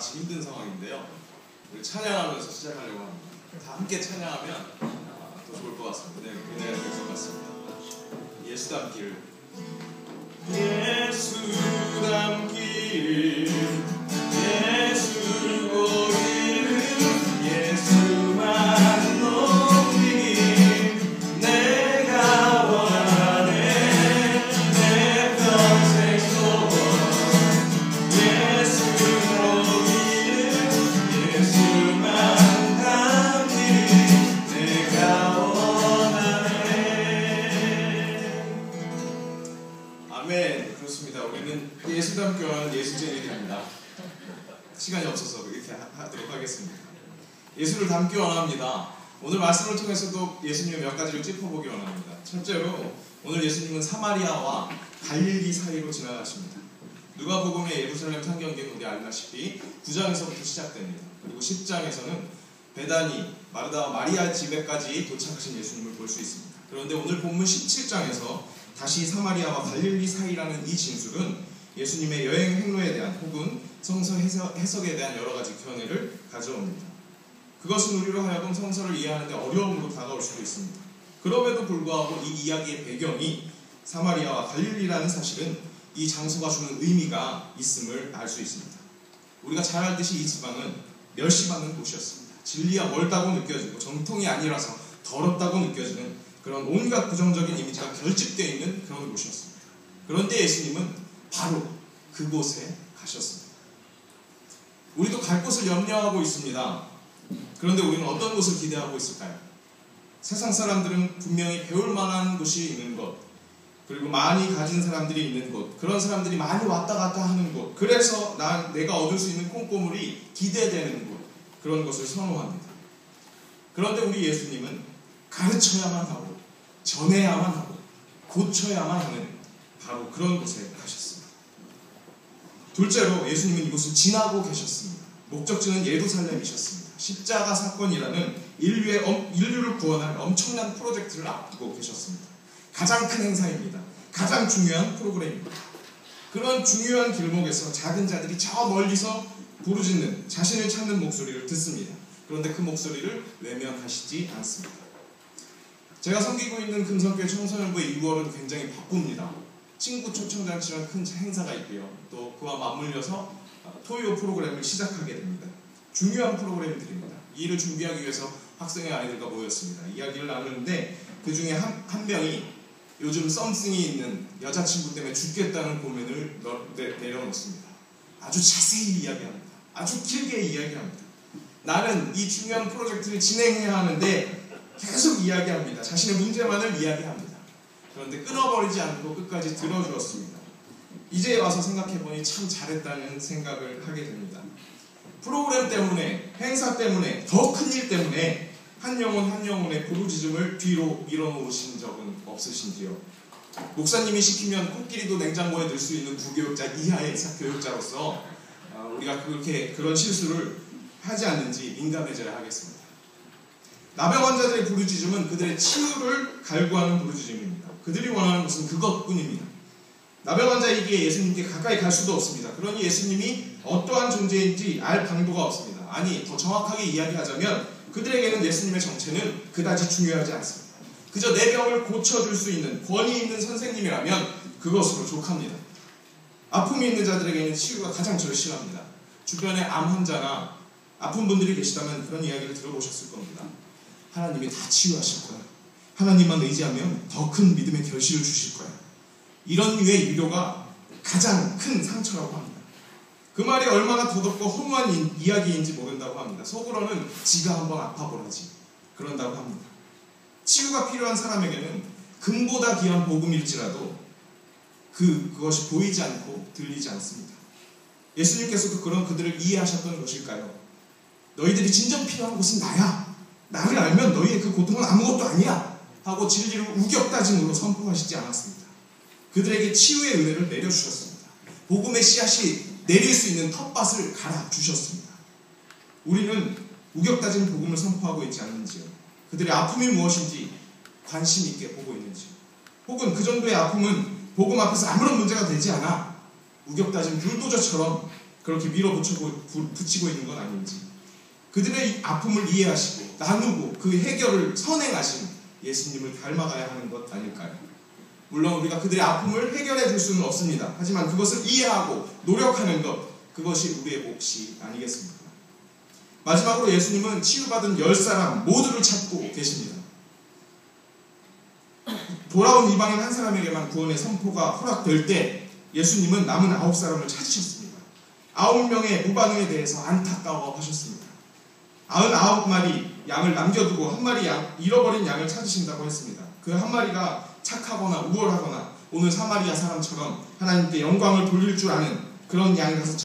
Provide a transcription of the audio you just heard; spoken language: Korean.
같이 힘든 상황인데요. 우리 찬양하면서 시작하려고 합니다. 다 함께 찬양하면 더 좋을 것 같습니다. 네, 은혜가 될 것 같습니다. 예수 닮기를, 예수 닮기를, 예수 보이는 예수만 높이길 내가 원하네. 내 평생 소원 예수 보이는 예수만 닮기를 내가 원하네. 아멘. 그렇습니다. 우리는 예수 닮기 원하는 예수쟁이 됩니다. 시간이 없어서 이렇게 하도록 하겠습니다. 예수를 닮기 원합니다. 오늘 말씀을 통해서도 예수님의 몇 가지를 짚어보기 원합니다. 첫째로 오늘 예수님은 사마리아와 갈릴리 사이로 지나가십니다. 누가복음의 예루살렘 상경기는 우리 알다시피 9장에서부터 시작됩니다. 그리고 10장에서는 베다니, 마르다와 마리아 집에까지 도착하신 예수님을 볼 수 있습니다. 그런데 오늘 본문 17장에서 다시 사마리아와 갈릴리 사이라는 이 진술은 예수님의 여행 행로에 대한 혹은 성서 해석에 대한 여러 가지 견해를 가져옵니다. 그것은 우리로 하여금 성서를 이해하는 데 어려움으로 다가올 수도 있습니다. 그럼에도 불구하고 이 이야기의 배경이 사마리아와 갈릴리라는 사실은 이 장소가 주는 의미가 있음을 알 수 있습니다. 우리가 잘 알듯이 이 지방은 멸시받는 곳이었습니다. 진리가 멀다고 느껴지고 정통이 아니라서 더럽다고 느껴지는 그런 온갖 부정적인 이미지가 결집되어 있는 그런 곳이었습니다. 그런데 예수님은 바로 그곳에 가셨습니다. 우리도 갈 곳을 염려하고 있습니다. 그런데 우리는 어떤 곳을 기대하고 있을까요? 세상 사람들은 분명히 배울 만한 곳이 있는 곳, 그리고 많이 가진 사람들이 있는 곳, 그런 사람들이 많이 왔다 갔다 하는 곳, 그래서 내가 얻을 수 있는 콩고물이 기대되는 곳, 그런 것을 선호합니다. 그런데 우리 예수님은 가르쳐야만 하고 전해야만 하고 고쳐야만 하는 바로 그런 곳에 가셨습니다. 둘째로 예수님은 이곳을 지나고 계셨습니다. 목적지는 예루살렘이셨습니다. 십자가 사건이라는 인류를 구원할 엄청난 프로젝트를 앞두고 계셨습니다. 가장 큰 행사입니다. 가장 중요한 프로그램입니다. 그런 중요한 길목에서 작은 자들이 저 멀리서 부르짖는 자신을 찾는 목소리를 듣습니다. 그런데 그 목소리를 외면하시지 않습니다. 제가 섬기고 있는 금성교회 청소년부의 6월은 굉장히 바쁩니다. 친구 초청잔치라는 큰 행사가 있고요. 또 그와 맞물려서 토요 프로그램을 시작하게 됩니다. 중요한 프로그램들입니다. 이 일을 준비하기 위해서 학생의 아이들과 모였습니다. 이야기를 나누는데 그 중에 한 명이 요즘 썸씽이 있는 여자친구 때문에 죽겠다는 고민을 내려놓습니다. 아주 자세히 이야기합니다. 아주 길게 이야기합니다. 나는 이 중요한 프로젝트를 진행해야 하는데 계속 이야기합니다. 자신의 문제만을 이야기합니다. 그런데 끊어버리지 않고 끝까지 들어주었습니다. 이제 와서 생각해보니 참 잘했다는 생각을 하게 됩니다. 프로그램 때문에, 행사 때문에, 더 큰 일 때문에 한 영혼 한 영혼의 부르짖음을 뒤로 밀어놓으신 적은 없으신지요? 목사님이 시키면 코끼리도 냉장고에 넣을 수 있는 부교육자 이하의 교육자로서 우리가 그런 실수를 하지 않는지 민감해져야 하겠습니다. 나병 환자들의 부르짖음은 그들의 치유를 갈구하는 부르짖음입니다. 그들이 원하는 것은 그것뿐입니다. 나병 환자이기에 예수님께 가까이 갈 수도 없습니다. 그러니 예수님이 어떠한 존재인지 알 방도가 없습니다. 아니, 더 정확하게 이야기하자면 그들에게는 예수님의 정체는 그다지 중요하지 않습니다. 그저 내 병을 고쳐줄 수 있는 권위 있는 선생님이라면 그것으로 족합니다. 아픔이 있는 자들에게는 치유가 가장 절실합니다. 주변에 암 환자나 아픈 분들이 계시다면 그런 이야기를 들어보셨을 겁니다. 하나님이 다 치유하실 거야. 하나님만 의지하면 더 큰 믿음의 결실을 주실 거야. 이런 류의 위로가 가장 큰 상처라고 합니다. 그 말이 얼마나 더덥고 허무한 이야기인지 모른다고 합니다. 속으로는 지가 한번 아파보라지 그런다고 합니다. 치유가 필요한 사람에게는 금보다 귀한 복음일지라도 그것이 보이지 않고 들리지 않습니다. 예수님께서도 그런 그들을 이해하셨던 것일까요? 너희들이 진정 필요한 곳은 나야. 나를 알면 너희의 그 고통은 아무것도 아니야 하고 진리를 우격다짐으로 선포하시지 않았습니다. 그들에게 치유의 은혜를 내려주셨습니다. 복음의 씨앗이 내릴 수 있는 텃밭을 갈아주셨습니다. 우리는 우격다진 복음을 선포하고 있지 않는지요? 그들의 아픔이 무엇인지 관심 있게 보고 있는지요? 혹은 그 정도의 아픔은 복음 앞에서 아무런 문제가 되지 않아 우격다진 불도저처럼 그렇게 밀어붙이고 있는 건 아닌지, 그들의 아픔을 이해하시고 나누고 그 해결을 선행하신 예수님을 닮아가야 하는 것 아닐까요? 물론 우리가 그들의 아픔을 해결해 줄 수는 없습니다. 하지만 그것을 이해하고 노력하는 것, 그것이 우리의 몫이 아니겠습니까? 마지막으로 예수님은 치유받은 10사람 모두를 찾고 계십니다. 돌아온 이방인 한 사람에게만 구원의 선포가 허락될 때 예수님은 남은 9사람을 찾으셨습니다. 9명의 무반응에 대해서 안타까워하셨습니다. 99마리 양을 남겨두고 한 마리 잃어버린 양을 찾으신다고 했습니다. 그 한 마리가 착하거나 우월하거나 오늘 사마리아 사람처럼 하나님께 영광을 돌릴 줄 아는 그런 양이 가서